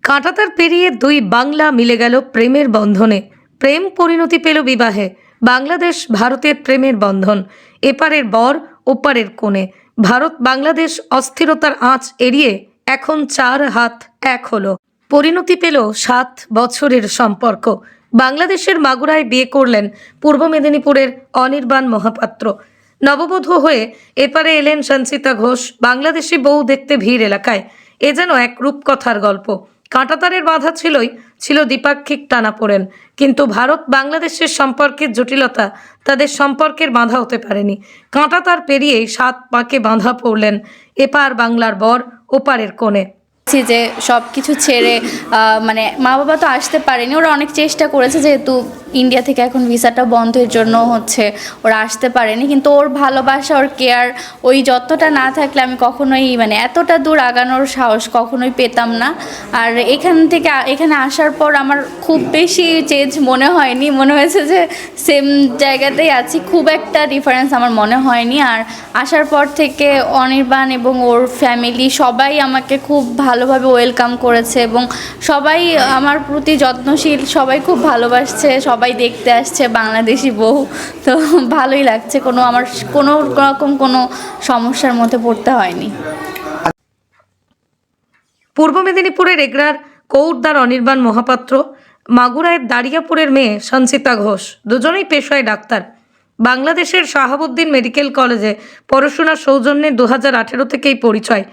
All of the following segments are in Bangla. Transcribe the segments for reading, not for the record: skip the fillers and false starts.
কাঁটাতার পেরিয়ে দুই বাংলা মিলে গেল প্রেমের বন্ধনে। প্রেম পরিণতি পেল বিবাহে। বাংলাদেশ ভারতের প্রেমের বন্ধন। এপারের বর ওপারের কোণে। ভারত বাংলাদেশ অস্থিরতার আঁচ এড়িয়ে এখন 4 হাত এক হলো। পরিণতি পেল 7 বছরের সম্পর্ক। বাংলাদেশের মাগুরায় বিয়ে করলেন পূর্ব মেদিনীপুরের অনির্বাণ মহাপাত্র। নববধূ হয়ে এপারে এলেন সঞ্চিতা ঘোষ। বাংলাদেশি বউ দেখতে ভিড় এলাকায়। এ যেন এক রূপকথার গল্প। কাঁটাতারের বাধা ছিল দ্বিপাক্ষিক টানাপোড়েন, কিন্তু ভারত বাংলাদেশের সম্পর্কের জটিলতা তাদের সম্পর্কের বাধা হতে পারেনি। কাঁটাতার পেরিয়েই 7 পাকে বাঁধা পড়লেন এপার বাংলার বর ওপারের কোণে। যে সব কিছু ছেড়ে মানে মা বাবা তো আসতে পারেনি, ওরা অনেক চেষ্টা করেছে, যেহেতু ইন্ডিয়া থেকে এখন ভিসাটা বন্ধের জন্য হচ্ছে ওরা আসতে পারেনি, কিন্তু ওর ভালোবাসা, ওর কেয়ার, ওই যতটা না থাকলে আমি কখনোই মানে এতটা দূর আগানোর সাহস কখনোই পেতাম না। আর এখানে আসার পর আমার খুব বেশি চেঞ্জ মনে হয়নি, মনে হয়েছে যে সেম জায়গাতেই আছি, খুব একটা ডিফারেন্স আমার মনে হয়নি। আর আসার পর থেকে অনির্বাণ এবং ওর ফ্যামিলি সবাই আমাকে খুব ভালোভাবে ওয়েলকাম করেছে এবং সবাই আমার প্রতি যত্নশীল, সবাই খুব ভালোবাসছে, সবাই দেখতে আসছে বাংলাদেশি বউ। তো ভালোই লাগছে, আমার কোনো রকম কোনো সমস্যার মধ্যে পড়তে হয়নি। পূর্ব মেদিনীপুরের এগরার কৌড়দার অনির্বাণ মহাপাত্র, মাগুরায়ের দাঁড়িয়াপুরের মেয়ে সঞ্চিতা ঘোষ, দুজনেই পেশায় ডাক্তার। বাংলাদেশের শাহাবুদ্দিন মেডিকেল কলেজে পড়াশোনার সৌজন্যে 2018 থেকেই পরিচয়,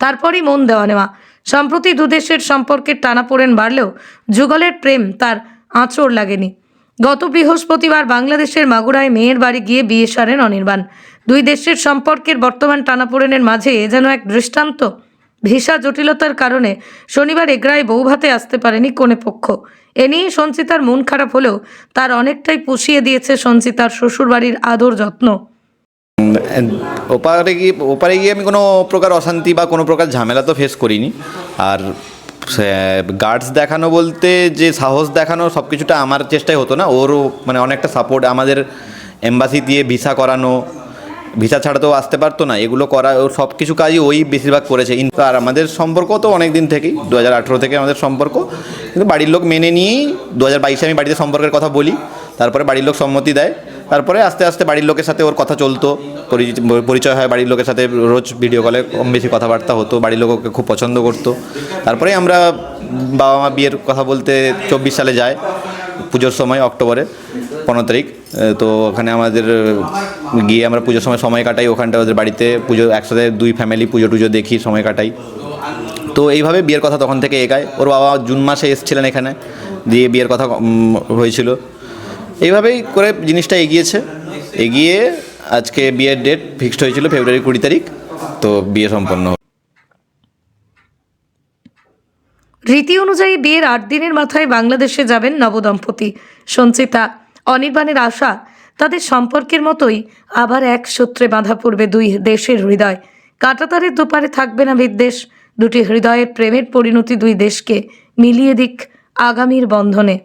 তারপরই মন দেওয়া নেওয়া। সম্প্রতি দুদেশের সম্পর্কের টানাপোড়েন বাড়লেও যুগলের প্রেম তার আঁচড় লাগেনি। গত বৃহস্পতিবার বাংলাদেশের মাগুরায় মেয়ের বাড়ি গিয়ে বিয়ে সারেন অনির্বাণ। দুই দেশের সম্পর্কের বর্তমান টানাপোড়েনের মাঝে এ যেন এক দৃষ্টান্ত। ভিসা জটিলতার কারণে শনিবার এগরায় বৌভাতে আসতে পারেনি কনে পক্ষ। এ নিয়ে সঞ্চিতার মন খারাপ হলেও তার অনেকটাই পুষিয়ে দিয়েছে সঞ্চিতার শ্বশুরবাড়ির আদর যত্ন। ওপারে গিয়ে আমি কোনো প্রকার অশান্তি বা কোনো প্রকার ঝামেলা তো ফেস করিনি। আর গার্ডস দেখানো বলতে যে সাহস দেখানো, সব কিছুটা আমার চেষ্টায় হতো না, ওরও মানে অনেকটা সাপোর্ট, আমাদের এম্বাসি দিয়ে ভিসা করানো, ভিসা ছাড়া তো আসতে পারতো না, এগুলো করা, ওর সব কিছু কাজই ওই বেশিরভাগ করেছে। আর আমাদের সম্পর্ক তো অনেক দিন থেকেই, 2018 থেকে আমাদের সম্পর্ক, কিন্তু বাড়ির লোক মেনে নিয়েই 2022 আমি বাড়িতে সম্পর্কের কথা বলি, তারপরে বাড়ির লোক সম্মতি দেয়, তারপরে আস্তে আস্তে বাড়ির লোকের সাথে ওর কথা চলতো, পরিচয় হয়, বাড়ির লোকের সাথে রোজ ভিডিও কলে কম বেশি কথাবার্তা হতো, বাড়ির লোক ওকে খুব পছন্দ করতো। তারপরে আমরা বাবা মা বিয়ের কথা বলতে 24 সালে যায়, পুজোর সময় অক্টোবরে 15 তারিখ। তো ওখানে আমাদের গিয়ে আমরা পুজোর সময় কাটাই ওখানটা, ওদের বাড়িতে পুজো একসাথে, দুই ফ্যামিলি পুজো টুজো দেখি, সময় কাটাই। তো এইভাবে বিয়ের কথা তখন থেকে এগায়। ওর বাবা জুন মাসে এসেছিলেন এখানে, দিয়ে বিয়ের কথা হয়েছিল। এইভাবেই করে জিনিসটা এগিয়ে আজকে বিয়ের ডেট ফিক্সড হয়েছিল ফেব্রুয়ারি 20 তারিখ। তো বিয়ে সম্পন্ন। রীতি অনুযায়ী বিয়ের 8 দিনের মাথায় বাংলাদেশে যাবেন নবদম্পতি। সঞ্চিতা অনির্বাণের আশা তাদের সম্পর্কের মতোই আবার এক সূত্রে বাঁধা পড়বে দুই দেশের হৃদয়। কাঁটাতারের দুপারে থাকবে না বিদ্বেষ। দুটি হৃদয়ের প্রেমের পরিণতি দুই দেশকে মিলিয়ে দিক আগামীর বন্ধনে।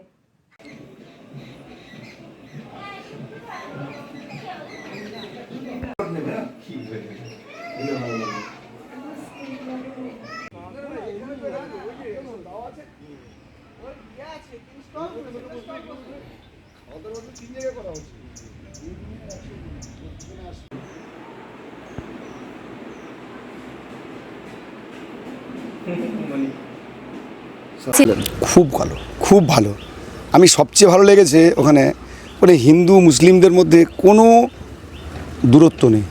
খুব ভালো, খুব ভালো। আমি সবচেয়ে ভালো লেগেছে ওখানে হিন্দু মুসলিমদের মধ্যে কোনো দূরত্ব নেই।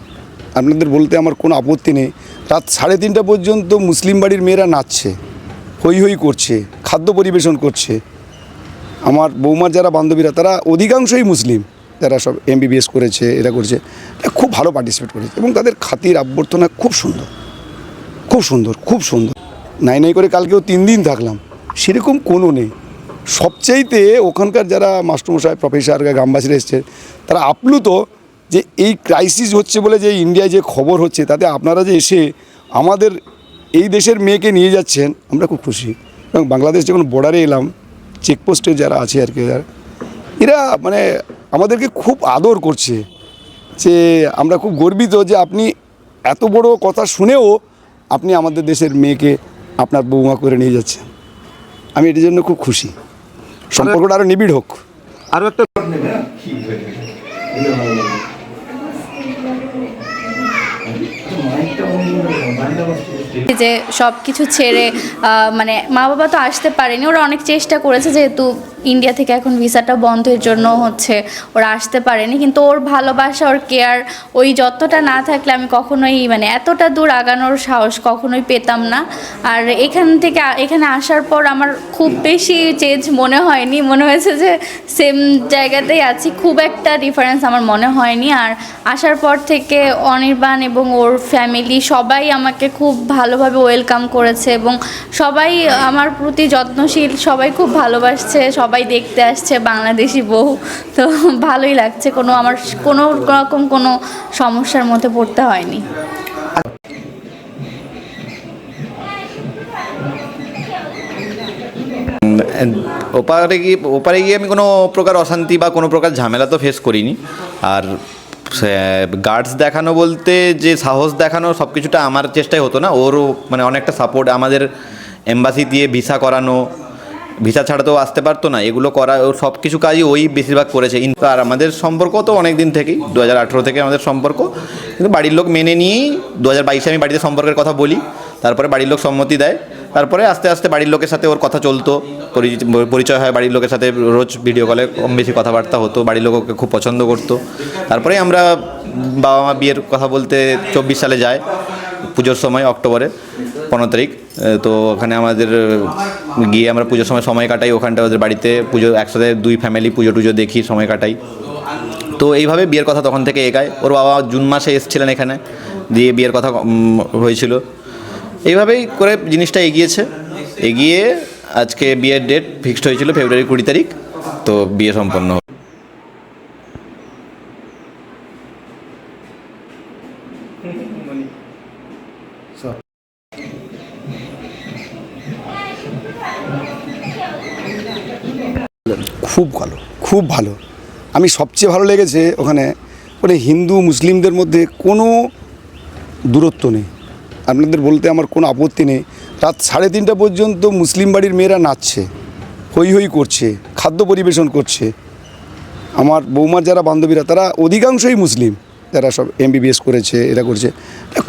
আপনাদের বলতে আমার কোনো আপত্তি নেই। রাত 3:30 পর্যন্ত মুসলিম বাড়ির মেয়েরা নাচছে, হই হই করছে, খাদ্য পরিবেশন করছে। আমার বৌমার যারা বান্ধবীরা তারা অধিকাংশই মুসলিম, যারা সব MBBS করেছে, এরা করছে, খুব ভালো পার্টিসিপেট করেছে এবং তাদের খাতির অভ্যর্থনা খুব সুন্দর, খুব সুন্দর, খুব সুন্দর। নাই করে কালকেও 3 দিন থাকলাম, সেরকম কোনো নেই। সবচাইতে ওখানকার যারা মাস্টারমশাই, প্রফেসর, গ্রামবাসীরা এসছে, তারা আপ্লুত যে এই ক্রাইসিস হচ্ছে বলে যে ইন্ডিয়ায় যে খবর হচ্ছে, তাতে আপনারা যে এসে আমাদের এই দেশের মেয়েকে নিয়ে যাচ্ছেন, আমরা খুব খুশি। এবং বাংলাদেশ যখন বর্ডারে এলাম, চেকপোস্টে যারা আছে আর কি, এরা মানে আমাদেরকে খুব আদর করছে, যে আমরা খুব গর্বিত যে আপনি এত বড় কথা শুনেও আপনি আমাদের দেশের মেয়েকে আপনার বৌমা করে নিয়ে যাচ্ছেন। আমি এটার জন্য খুব খুশি। সম্পর্কটা আরও নিবিড় হোক। আরও একটা যে সব কিছু ছেড়ে মানে মা বাবা তো আসতে পারেনি, ওরা অনেক চেষ্টা করেছে, যেহেতু ইন্ডিয়া থেকে এখন ভিসাটা বন্ধের জন্য হচ্ছে ওরা আসতে পারেনি, কিন্তু ওর ভালোবাসা, ওর কেয়ার, ওই যত্নটা না থাকলে আমি কখনোই মানে এতটা দূর আগানোর সাহস কখনোই পেতাম না। আর এখানে আসার পর আমার খুব বেশি চেঞ্জ মনে হয়নি, মনে হয়েছে যে সেম জায়গাতেই আছি, খুব একটা ডিফারেন্স আমার মনে হয়নি। আর আসার পর থেকে অনির্বাণ এবং ওর ফ্যামিলি সবাই আমাকে খুব ভালোভাবে ওয়েলকাম করেছে এবং সবাই আমার প্রতি যত্নশীল, সবাই খুব ভালোবাসছে, সবাই দেখতে আসছে বাংলাদেশি বউ, তো ভালোই লাগছে। আমার কোনো রকম কোনো সমস্যার মধ্যে পড়তে হয়নি। ওপারে গিয়ে আমি কোনো প্রকার অশান্তি বা কোনো প্রকার ঝামেলা তো ফেস করিনি। আর গার্ডস দেখানো বলতে যে সাহস দেখানো সব কিছুটা আমার চেষ্টায় হতো না, ওরও মানে অনেকটা সাপোর্ট, আমাদের এম্বাসি দিয়ে ভিসা করানো, ভিসা ছাড়া তো আসতে পারতো না, এগুলো করা, ওর সব কিছু কাজই ওই বেশিরভাগ করেছে। আর আমাদের সম্পর্ক তো অনেক দিন থেকেই, 2018 থেকে আমাদের সম্পর্ক, কিন্তু বাড়ির লোক মেনে নিয়েই 2022 আমি বাড়িতে সম্পর্কের কথা বলি, তারপরে বাড়ির লোক সম্মতি দেয়, তারপরে আস্তে আস্তে বাড়ির লোকের সাথে ওর কথা চলতো, পরিচয় হয়, বাড়ির লোকের সাথে রোজ ভিডিও কলে কম বেশি কথাবার্তা হতো, বাড়ির লোক ওকে খুব পছন্দ করতো। তারপরে আমরা বাবা মা বিয়ের কথা বলতে 24 সালে যায়, পুজোর সময় অক্টোবরে 15 তারিখ। তো ওখানে আমাদের গিয়ে আমরা পুজোর সময় কাটাই ওখানটা, ওদের বাড়িতে পুজো একসাথে, দুই ফ্যামিলি পুজো টুজো দেখি, সময় কাটাই। তো এইভাবে বিয়ের কথা তখন থেকে এগায়। ওর বাবা জুন মাসে এসেছিলেন এখানে, দিয়ে বিয়ের কথা হয়েছিল। এইভাবেই করে জিনিসটা এগিয়ে আজকে বিয়ের ডেট ফিক্সড হয়েছিল ফেব্রুয়ারি 20 তারিখ, তো বিয়ে সম্পন্ন হলো। খুব ভালো, খুব ভালো। আমি সবচেয়ে ভালো লেগেছে ওখানে মানে হিন্দু মুসলিমদের মধ্যে কোনো দূরত্ব নেই। আপনাদের বলতে আমার কোনো আপত্তি নেই। রাত 3:30 পর্যন্ত মুসলিম বাড়ির মেয়েরা নাচছে, হই হই করছে, খাদ্য পরিবেশন করছে। আমার বৌমার যারা বান্ধবীরা তারা অধিকাংশই মুসলিম, যারা সব MBBS করেছে, এরা করছে,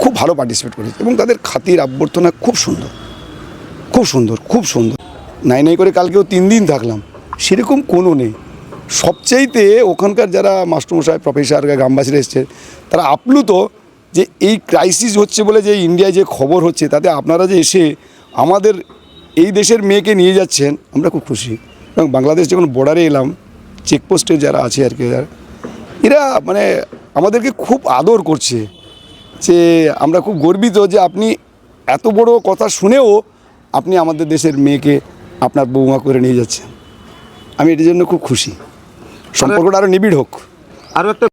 খুব ভালো পার্টিসিপেট করেছে এবং তাদের খাতির অভ্যর্থনা খুব সুন্দর, খুব সুন্দর, খুব সুন্দর। নাই করে কালকেও 3 দিন থাকলাম, সেরকম কোনো নেই। সবচাইতে ওখানকার যারা মাস্টারমশাই, প্রফেসর, গ্রামবাসীরা এসছে, তারা আপ্লুত যে এই ক্রাইসিস হচ্ছে বলে যে ইন্ডিয়ায় যে খবর হচ্ছে, তাতে আপনারা যে এসে আমাদের এই দেশের মেয়েকে নিয়ে যাচ্ছেন, আমরা খুব খুশি। এবং বাংলাদেশ যখন বর্ডারে এলাম, চেকপোস্টে যারা আছে আর কি, এরা মানে আমাদেরকে খুব আদর করছে, যে আমরা খুব গর্বিত যে আপনি এত বড় কথা শুনেও আপনি আমাদের দেশের মেয়েকে আপনার বৌমা করে নিয়ে যাচ্ছেন। আমি এটার জন্য খুব খুশি। সম্পর্কটা আরও নিবিড় হোক। আরও একটা